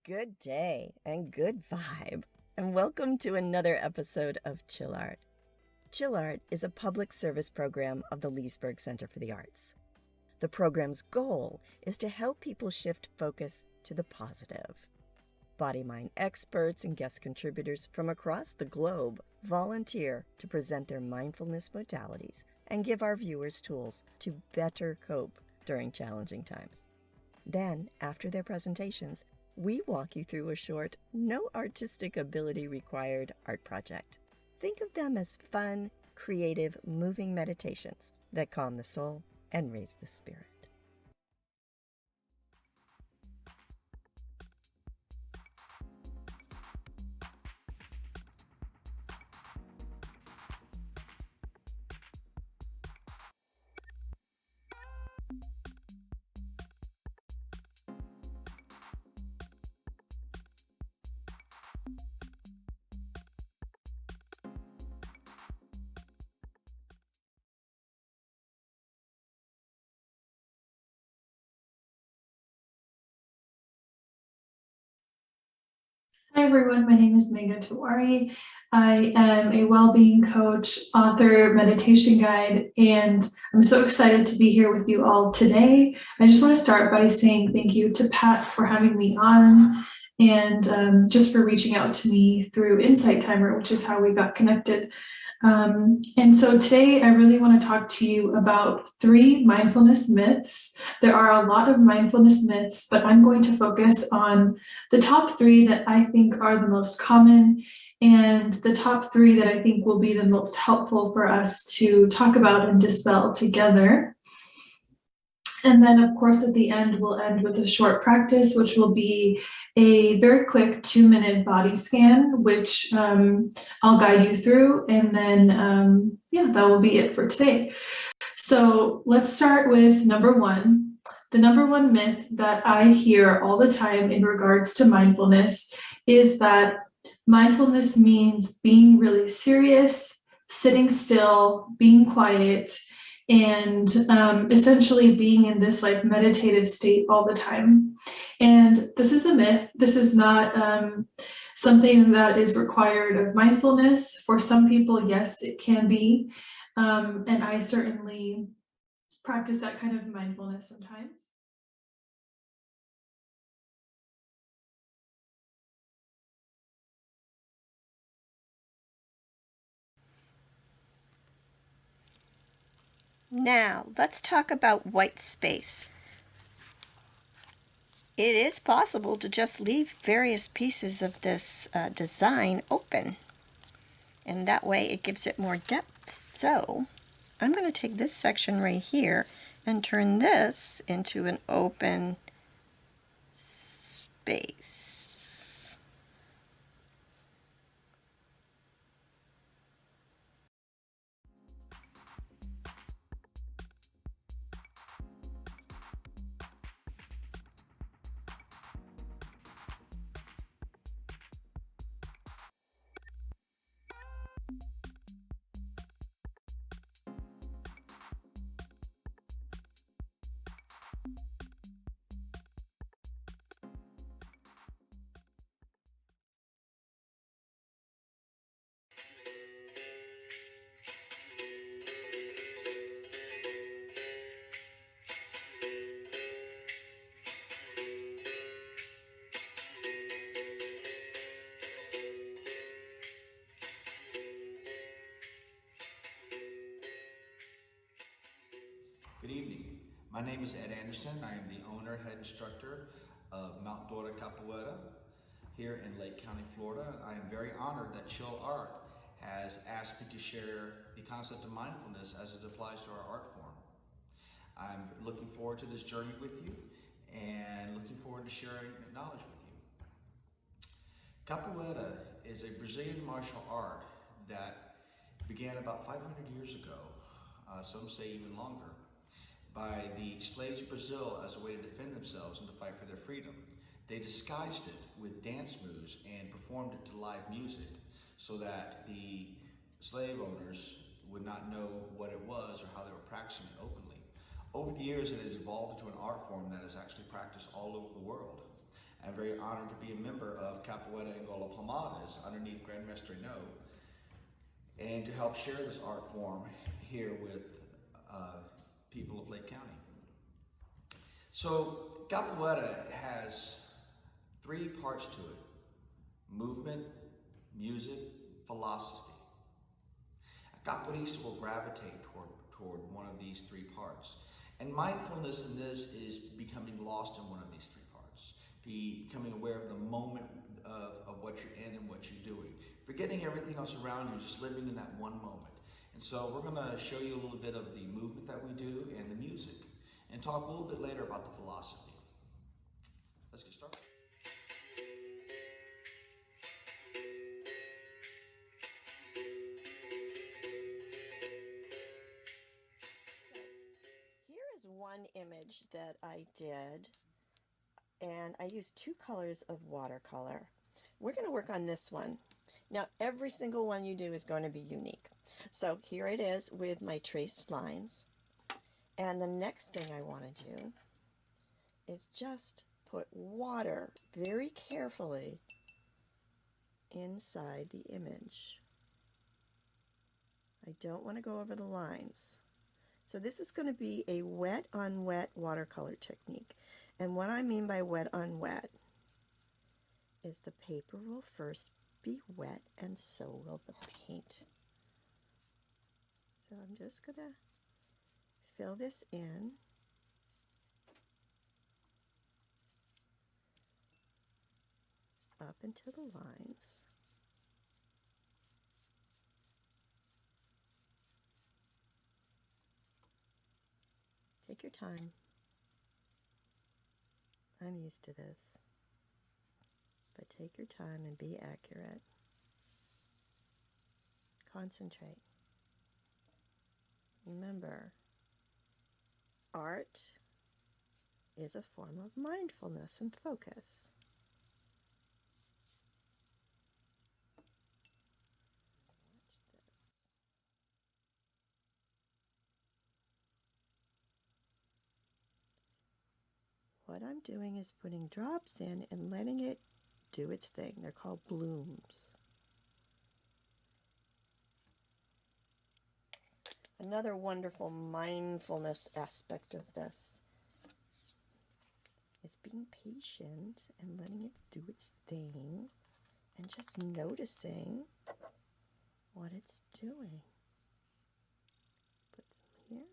Good day and good vibe, and welcome to another episode of Chill Art. Chill Art is a public service program of the Leesburg Center for the Arts. The program's goal is to help people shift focus to the positive. Body-mind experts and guest contributors from across the globe volunteer to present their mindfulness modalities and give our viewers tools to better cope during challenging times. Then, after their presentations, we walk you through a short, no artistic ability required art project. Think of them as fun, creative, moving meditations that calm the soul and raise the spirit. Hi everyone, my name is TIWARI. I am a well-being coach, author, meditation guide, and I'm so excited to be here with you all today. I just want to start by saying thank you to Pat for having me on and just for reaching out to me through Insight Timer, which is how we got connected. And so today I really want to talk to you about 3 mindfulness myths. There are a lot of mindfulness myths, but I'm going to focus on the top 3 that I think are the most common and the top 3 that I think will be the most helpful for us to talk about and dispel together. And then, of course, at the end, we'll end with a short practice, which will be a very quick 2-minute body scan, which I'll guide you through. And then, that will be it for today. So let's start with number 1. The number 1 myth that I hear all the time in regards to mindfulness is that mindfulness means being really serious, sitting still, being quiet, and essentially being in this like meditative state all the time. And this is a myth. This is not something that is required of mindfulness. For some people, yes, it can be. And I certainly practice that kind of mindfulness sometimes. Now, let's talk about white space. It is possible to just leave various pieces of this design open, and that way it gives it more depth. So I'm going to take this section right here and turn this into an open space. Good evening. My name is Ed Anderson. I am the owner, head instructor of Mount Dora Capoiera here in Lake County, Florida. I am very honored that Chill Art has asked me to share the concept of mindfulness as it applies to our art form. I'm looking forward to this journey with you and looking forward to sharing knowledge with you. Capoeira is a Brazilian martial art that began about 500 years ago, some say even longer, by the slaves of Brazil as a way to defend themselves and to fight for their freedom. They disguised it with dance moves and performed it to live music so that the slave owners would not know what it was or how they were practicing it openly. Over the years, it has evolved into an art form that is actually practiced all over the world. I'm very honored to be a member of Capoeira Angola Palmadas underneath Grandmaster No, and to help share this art form here with people of Lake County. So Capoeira has 3 parts to it: movement, music, philosophy. A capoeirista will gravitate toward one of these 3 parts. And mindfulness in this is becoming lost in one of these 3 parts. Becoming aware of the moment of what you're in and what you're doing. Forgetting everything else around you, just living in that one moment. And so we're going to show you a little bit of the movement that we do and the music, and talk a little bit later about the philosophy. Let's get started. Here is one image that I did, and I used 2 colors of watercolor. We're going to work on this one. Now, every single one you do is going to be unique. So here it is with my traced lines. And the next thing I want to do is just put water very carefully inside the image. I don't want to go over the lines. So this is going to be a wet on wet watercolor technique. And what I mean by wet on wet is the paper will first be wet and so will the paint. So I'm just going to fill this in. Up into the lines. Take your time. I'm used to this. But take your time and be accurate. Concentrate. Remember, art is a form of mindfulness and focus. What I'm doing is putting drops in and letting it do its thing. They're called blooms. Another wonderful mindfulness aspect of this is being patient and letting it do its thing and just noticing what it's doing. Put some here.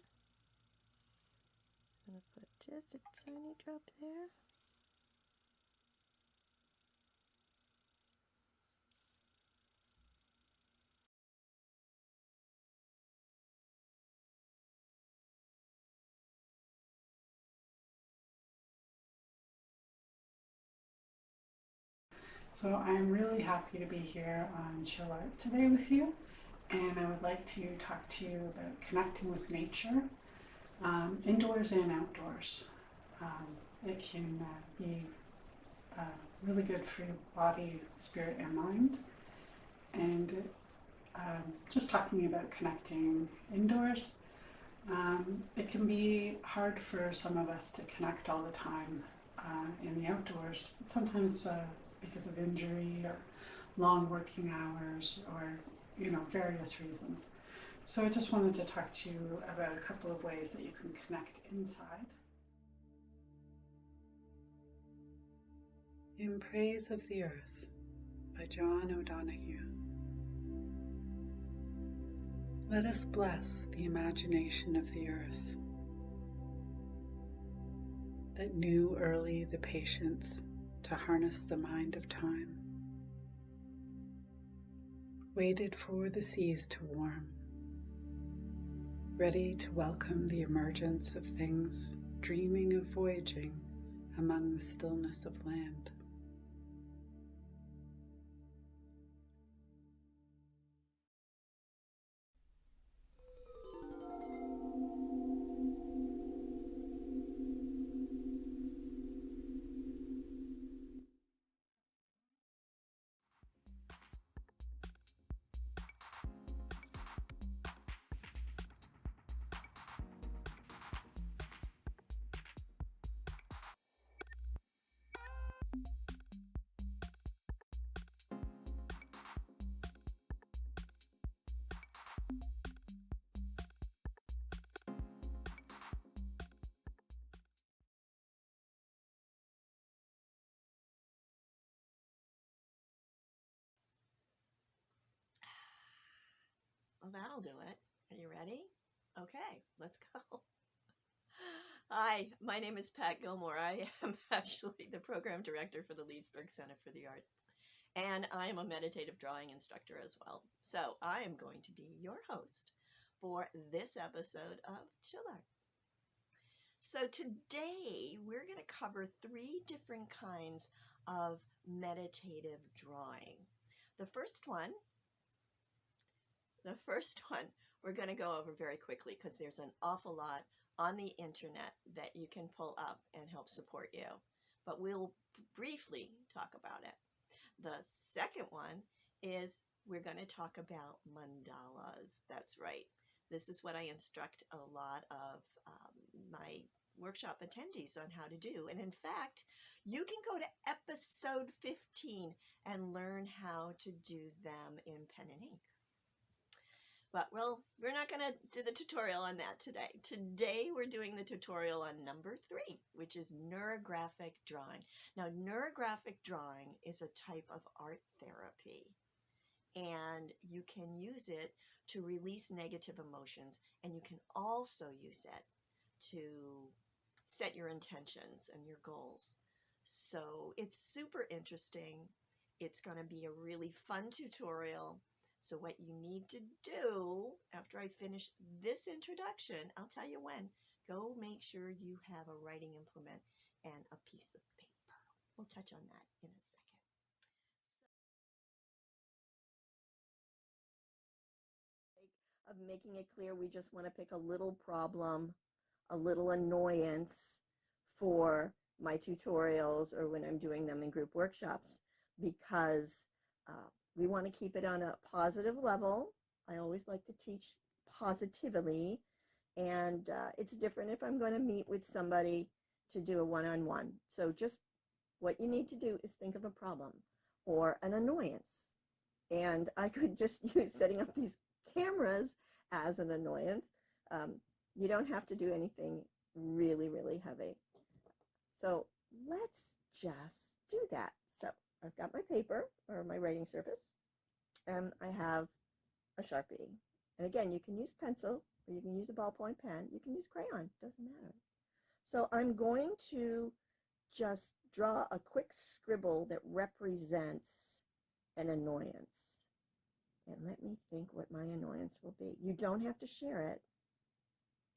I'm going to put just a tiny drop there. So I'm really happy to be here on Chill Art today with you, and I would like to talk to you about connecting with nature, indoors and outdoors. It can be really good for your body, spirit, and mind. And just talking about connecting indoors, it can be hard for some of us to connect all the time in the outdoors, sometimes because of injury or long working hours or, various reasons. So I just wanted to talk to you about a couple of ways that you can connect inside. In Praise of the Earth by John O'Donoghue. Let us bless the imagination of the earth that knew early the patience to harness the mind of time, waited for the seas to warm, ready to welcome the emergence of things dreaming of voyaging among the stillness of land. Well, that'll do it. Are you ready? Okay, let's go. Hi, my name is Pat Gilmore. I am actually the program director for the Leesburg Center for the Arts, and I am a meditative drawing instructor as well. So I am going to be your host for this episode of Chill Art. So today we're going to cover 3 different kinds of meditative drawing. The first one we're going to go over very quickly because there's an awful lot on the internet that you can pull up and help support you. But we'll briefly talk about it. The second one is we're going to talk about mandalas. That's right. This is what I instruct a lot of my workshop attendees on how to do. And in fact, you can go to episode 15 and learn how to do them in pen and ink. But we're not going to do the tutorial on that today. Today we're doing the tutorial on number 3, which is neurographic drawing. Now, neurographic drawing is a type of art therapy, and you can use it to release negative emotions, and you can also use it to set your intentions and your goals. So it's super interesting. It's going to be a really fun tutorial. So what you need to do after I finish this introduction, I'll tell you when, go make sure you have a writing implement and a piece of paper. We'll touch on that in a second. Of making it clear, we just want to pick a little problem, a little annoyance for my tutorials or when I'm doing them in group workshops, because we want to keep it on a positive level. I always like to teach positively, and it's different if I'm going to meet with somebody to do a one-on-one. So just what you need to do is think of a problem or an annoyance. And I could just use setting up these cameras as an annoyance. You don't have to do anything really, really heavy. So let's just do that. So I've got my paper or my writing surface, and I have a Sharpie. And again, you can use pencil or you can use a ballpoint pen. You can use crayon, doesn't matter. So I'm going to just draw a quick scribble that represents an annoyance. And let me think what my annoyance will be. You don't have to share it,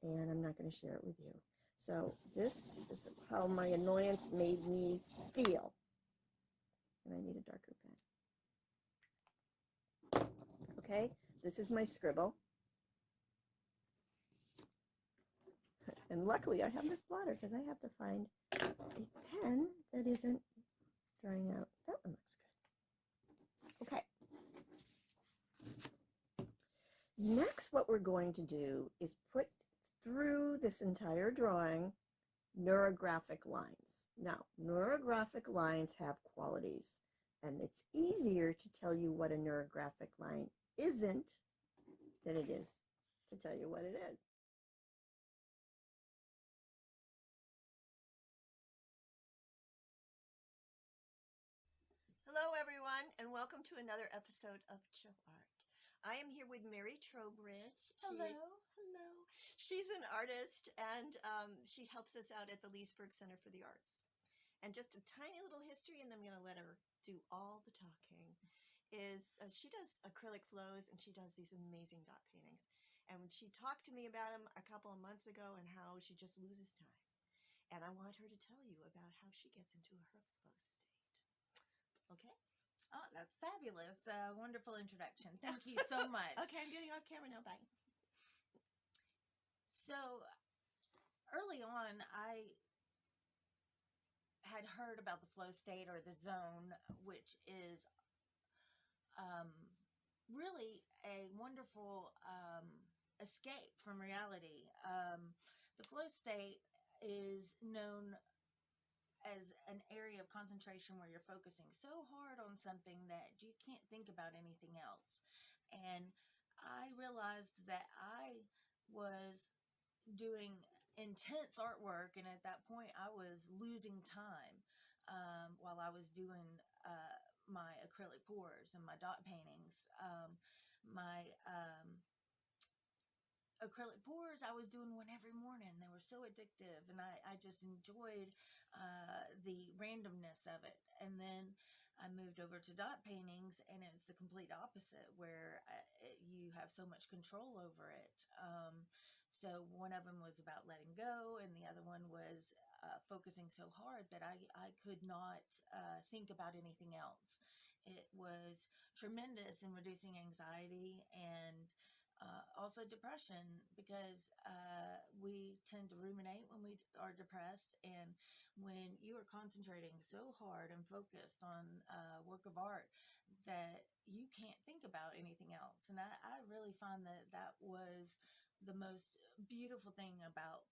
and I'm not going to share it with you. So this is how my annoyance made me feel. And I need a darker pen. Okay, this is my scribble. And luckily I have this blotter because I have to find a pen that isn't drying out. That one looks good. Okay. Next, what we're going to do is put through this entire drawing neurographic lines. Now, neurographic lines have qualities, and it's easier to tell you what a neurographic line isn't than it is to tell you what it is. Hello, everyone, and welcome to another episode of Chill Art. I am here with Mary TROWBRIDGE. Hello. Hello. She's an artist, and she helps us out at the Leesburg Center for the Arts. And just a tiny little history, and then I'm going to let her do all the talking, is she does acrylic flows, and she does these amazing dot paintings. And she talked to me about them a couple of months ago and how she just loses time. And I want her to tell you about how she gets into her flow state. Okay? Oh, that's fabulous. Wonderful introduction. Thank you so much. Okay, I'm getting off camera now. Bye. So early on, I had heard about the flow state or the zone, which is really a wonderful escape from reality. The flow state is known as an area of concentration where you're focusing so hard on something that you can't think about anything else. And I realized that I was doing intense artwork, and at that point I was losing time while I was doing my acrylic pours and my dot paintings. My acrylic pours, I was doing one every morning. They were so addictive, and I just enjoyed the randomness of it. And then I moved over to dot paintings, and it's the complete opposite, where you have so much control over it. So one of them was about letting go, and the other one was focusing so hard that I could not think about anything else. It was tremendous in reducing anxiety and also depression, because we tend to ruminate when we are depressed, and when you are concentrating so hard and focused on a work of art that you can't think about anything else. And I really find that that was the most beautiful thing about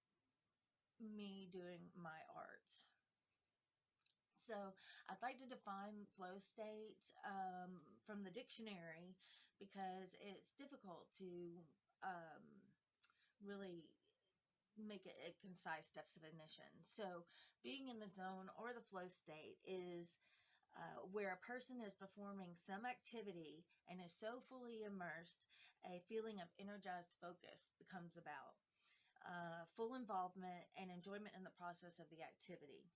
me doing my art. So I'd like to define flow state from the dictionary, because it's difficult to really make it a concise definition. So being in the zone or the flow state is where a person is performing some activity and is so fully immersed, a feeling of energized focus becomes about. Full involvement and enjoyment in the process of the activity.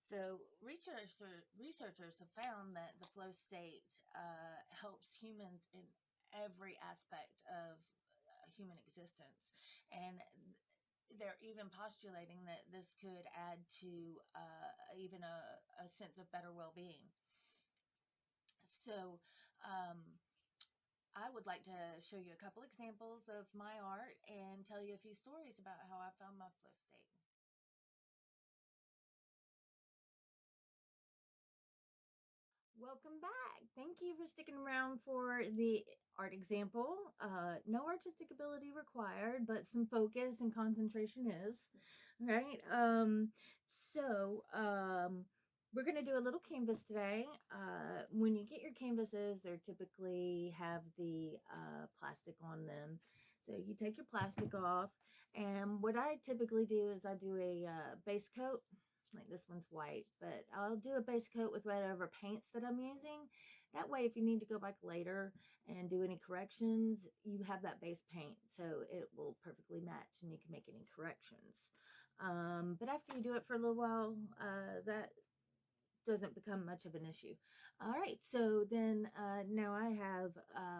So researchers have found that the flow state helps humans in every aspect of human existence. And they're even postulating that this could add to even a sense of better well-being. So I would like to show you a couple examples of my art and tell you a few stories about how I found my flow state. Welcome back. Thank you for sticking around for the art example. No artistic ability required, but some focus and concentration is, right? We're going to do a little canvas today. When you get your canvases, they typically have the plastic on them. So you take your plastic off, and what I typically do is I do a base coat. Like this one's white, but I'll do a base coat with whatever paints that I'm using. That way, if you need to go back later and do any corrections, you have that base paint, so it will perfectly match and you can make any corrections. But after you do it for a little while, that doesn't become much of an issue. All right, so then now I have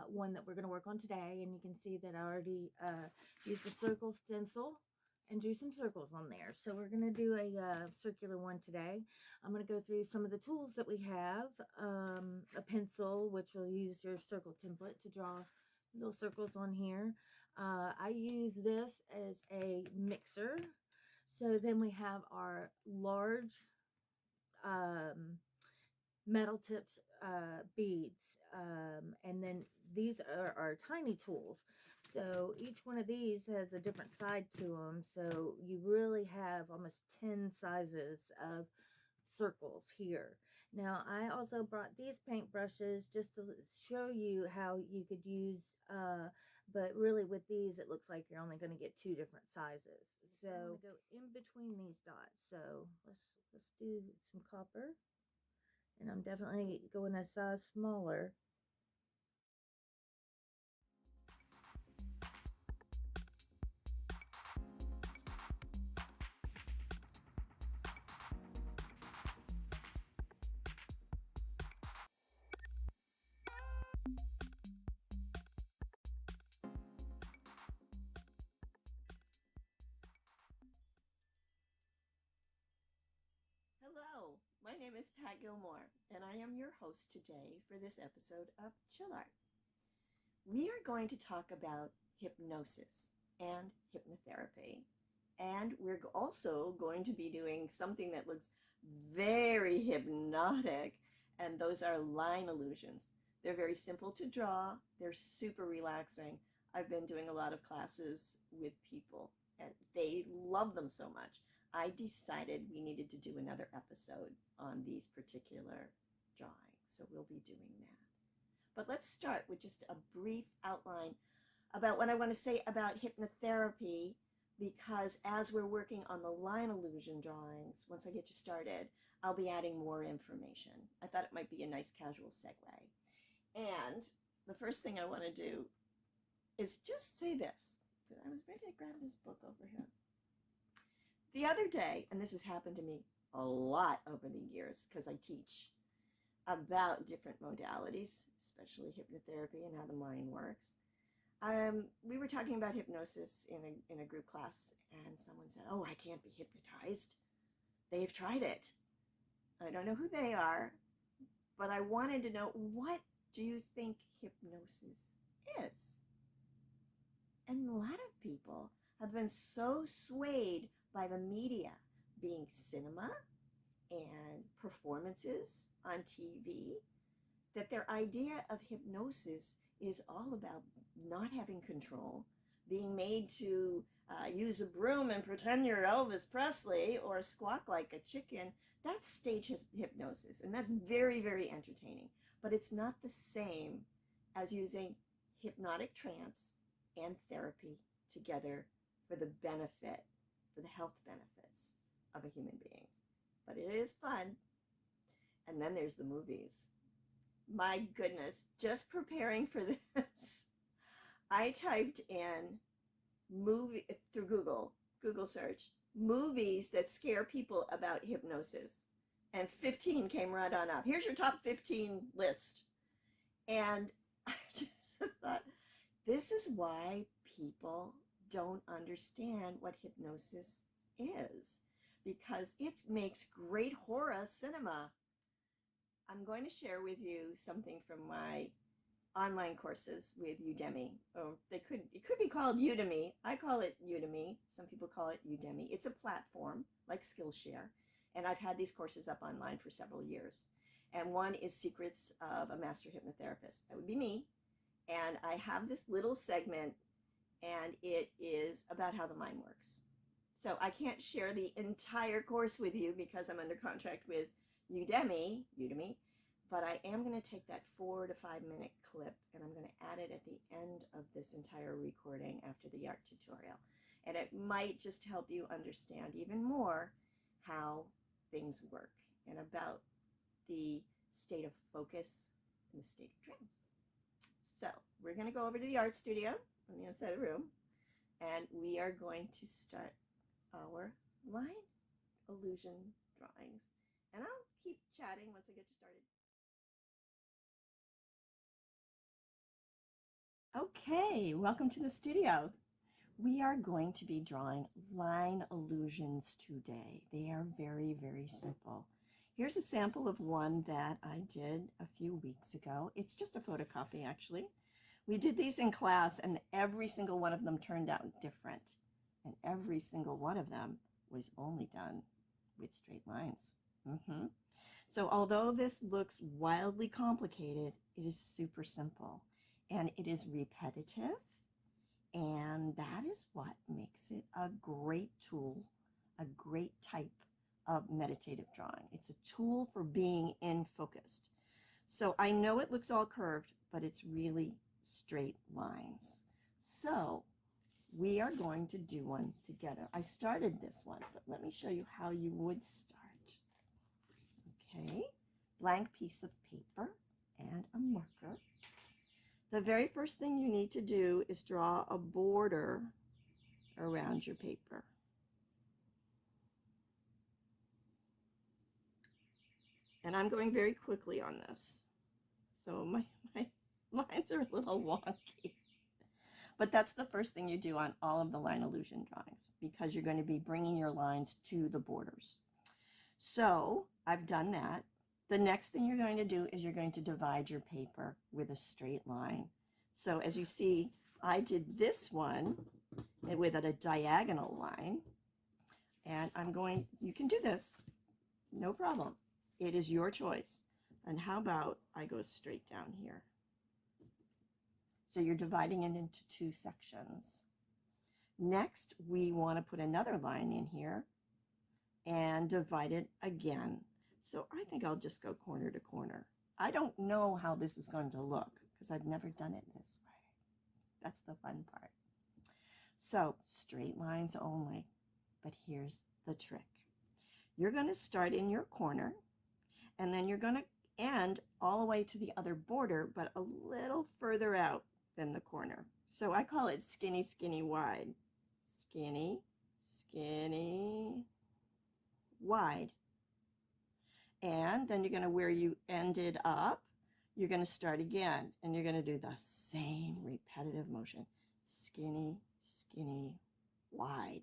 one that we're going to work on today, and you can see that I already used the circle stencil and drew some circles on there. So we're going to do a circular one today. I'm going to go through some of the tools that we have. A pencil, which will use your circle template to draw little circles on here. I use this as a mixer. So then we have our large metal tipped beads, and then these are our tiny tools. So each one of these has a different side to them, so you really have almost 10 sizes of circles here. Now I also brought these paint brushes just to show you how you could use but really with these it looks like you're only going to get 2 different sizes. So I'm going to go in between these dots. So let's do some copper, and I'm definitely going a size smaller. Hello, my name is Pat Gilmore, and I am your host today for this episode of Chill Art. We are going to talk about hypnosis and hypnotherapy, and we're also going to be doing something that looks very hypnotic, and those are line illusions. They're very simple to draw. They're super relaxing. I've been doing a lot of classes with people, and they love them so much. I decided we needed to do another episode on these particular drawings, so we'll be doing that. But let's start with just a brief outline about what I want to say about hypnotherapy, because as we're working on the line illusion drawings, once I get you started, I'll be adding more information. I thought it might be a nice casual segue. And the first thing I want to do is just say this. because I was ready to grab this book over here. The other day, and this has happened to me a lot over the years because I teach about different modalities, especially hypnotherapy and how the mind works. We were talking about hypnosis in a group class, and someone said, "Oh, I can't be hypnotized. They've tried it." I don't know who they are, but I wanted to know, what do you think hypnosis is? And a lot of people have been so swayed by the media, being cinema and performances on TV, that their idea of hypnosis is all about not having control, being made to use a broom and pretend you're Elvis Presley or squawk like a chicken. That's stage hypnosis, and that's very, very entertaining. But it's not the same as using hypnotic trance and therapy together for the benefit, for the health benefits of a human being. But it is fun. And then there's the movies. My goodness, just preparing for this, I typed in movie through Google search, movies that scare people about hypnosis. And 15 came right on up. Here's your top 15 list. And I just thought, this is why people don't understand what hypnosis is, because it makes great horror cinema. I'm going to share with you something from my online courses with Udemy. Oh, it could be called Udemy. I call it Udemy. Some people call it Udemy. It's a platform like Skillshare, and I've had these courses up online for several years. And one is Secrets of a Master Hypnotherapist. That would be me. And I have this little segment, and it is about how the mind works. So I can't share the entire course with you because I'm under contract with Udemy, but I am going to take that 4 to 5 minute clip, and I'm going to add it at the end of this entire recording after the art tutorial. And it might just help you understand even more how things work and about the state of focus and the state of trance. So we're going to go over to the art studio on the inside of the room, and we are going to start our line illusion drawings. And I'll keep chatting once I get you started. Okay, welcome to the studio. We are going to be drawing line illusions today. They are very, very simple. Here's a sample of one that I did a few weeks ago. It's just a photocopy, actually. We did these in class, and every single one of them turned out different. And every single one of them was only done with straight lines. So although this looks wildly complicated, it is super simple, and it is repetitive, and that is what makes it a great tool, a great type of meditative drawing. It's a tool for being in focused. So I know it looks all curved, but it's really straight lines. So we are going to do one together. I started this one, but let me show you how you would start. Okay, blank piece of paper and a marker. The very first thing you need to do is draw a border around your paper. And I'm going very quickly on this, so my lines are a little wonky. But that's the first thing you do on all of the line illusion drawings, because you're going to be bringing your lines to the borders. So I've done that. The next thing you're going to do is you're going to divide your paper with a straight line. So as you see, I did this one with a diagonal line, and you can do this, no problem. It is your choice. And how about I go straight down here? So you're dividing it into two sections. Next, we want to put another line in here and divide it again. So I think I'll just go corner to corner. I don't know how this is going to look because I've never done it this way. That's the fun part. So straight lines only, but here's the trick. You're going to start in your corner, and then you're going to end all the way to the other border, but a little further out than the corner. So I call it skinny, skinny, wide. Skinny, skinny, wide. And then you're going to, where you ended up, you're going to start again, and you're going to do the same repetitive motion. Skinny, skinny, wide.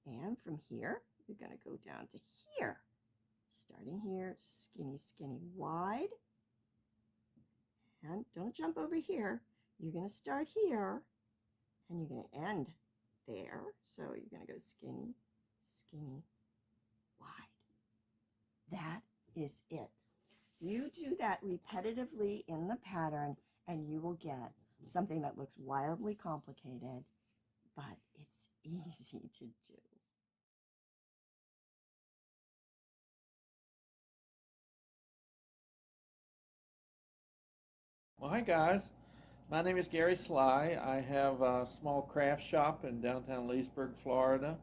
And from here, you're going to go down to here. Starting here, skinny, skinny, wide. And don't jump over here. You're going to start here, and you're going to end there. So you're going to go skinny, skinny, wide. That is it. You do that repetitively in the pattern, and you will get something that looks wildly complicated, but it's easy to do. Well, hi guys. My name is Gary SLIGH. I have a small craft shop in downtown Leesburg, Florida.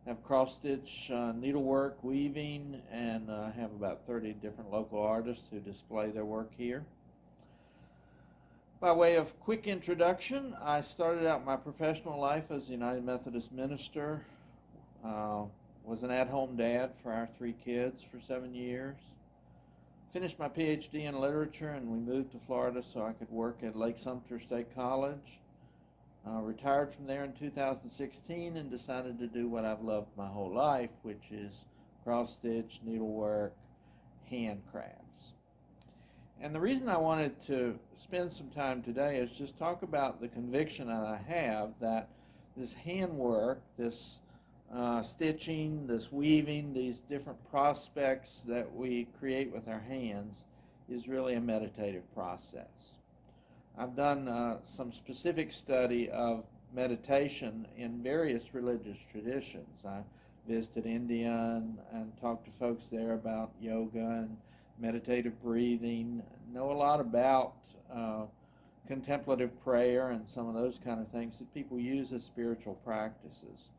I have cross-stitch, needlework, weaving, and I have about 30 different local artists who display their work here. By way of quick introduction, I started out my professional life as a United Methodist minister, was an at-home dad for our 3 kids for 7 years. Finished my PhD in literature, and we moved to Florida so I could work at Lake Sumter State College. Retired from there in 2016 and decided to do what I've loved my whole life, which is cross-stitch, needlework, handcrafts. And the reason I wanted to spend some time today is just talk about the conviction that I have that this handwork, this stitching, this weaving, these different prospects that we create with our hands is really a meditative process. I've done some specific study of meditation in various religious traditions. I visited India and talked to folks there about yoga and meditative breathing. Know a lot about contemplative prayer and some of those kind of things that people use as spiritual practices.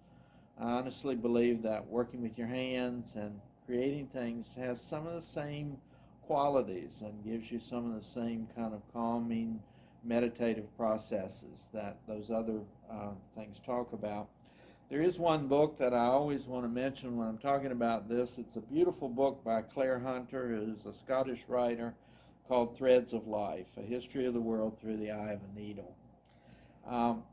I honestly believe that working with your hands and creating things has some of the same qualities and gives you some of the same kind of calming, meditative processes that those other things talk about. There is one book that I always want to mention when I'm talking about this. It's a beautiful book by Claire Hunter, who's a Scottish writer, called Threads of Life, A History of the World Through the Eye of a Needle.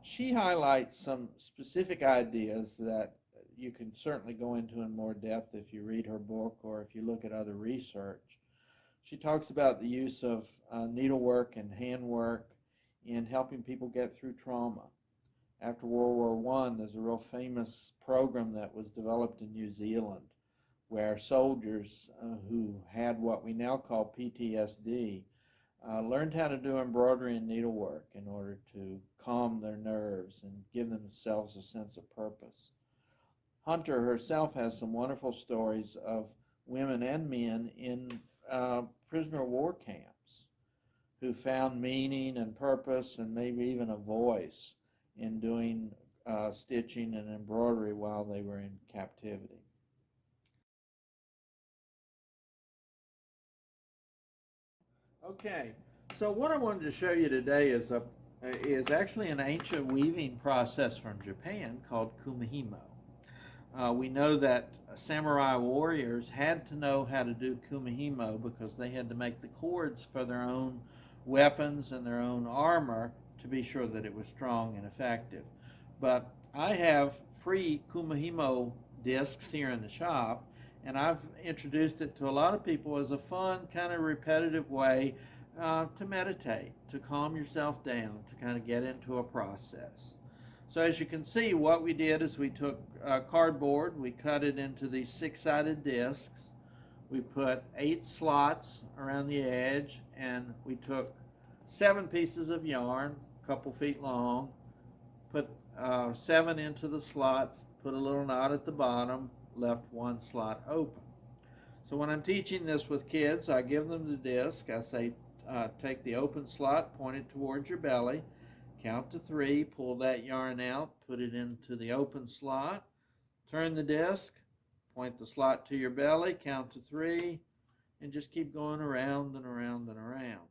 She highlights some specific ideas that you can certainly go into in more depth if you read her book or if you look at other research. She talks about the use of needlework and handwork in helping people get through trauma. After World War I, there's a real famous program that was developed in New Zealand where soldiers who had what we now call PTSD learned how to do embroidery and needlework in order to calm their nerves and give themselves a sense of purpose. Hunter herself has some wonderful stories of women and men in prisoner of war camps who found meaning and purpose and maybe even a voice in doing stitching and embroidery while they were in captivity. Okay, so what I wanted to show you today is actually an ancient weaving process from Japan called kumihimo. We know that samurai warriors had to know how to do kumihimo because they had to make the cords for their own weapons and their own armor to be sure that it was strong and effective. But I have free kumihimo discs here in the shop, and I've introduced it to a lot of people as a fun, kind of repetitive way to meditate, to calm yourself down, to kind of get into a process. So as you can see, what we did is we took cardboard, we cut it into these 6-sided discs, we put 8 slots around the edge, and we took 7 pieces of yarn, a couple feet long, put 7 into the slots, put a little knot at the bottom, left 1 slot open. So when I'm teaching this with kids, I give them the disc. I say, take the open slot, point it towards your belly, count to 3, pull that yarn out, put it into the open slot, turn the disc, point the slot to your belly, count to 3, and just keep going around and around and around.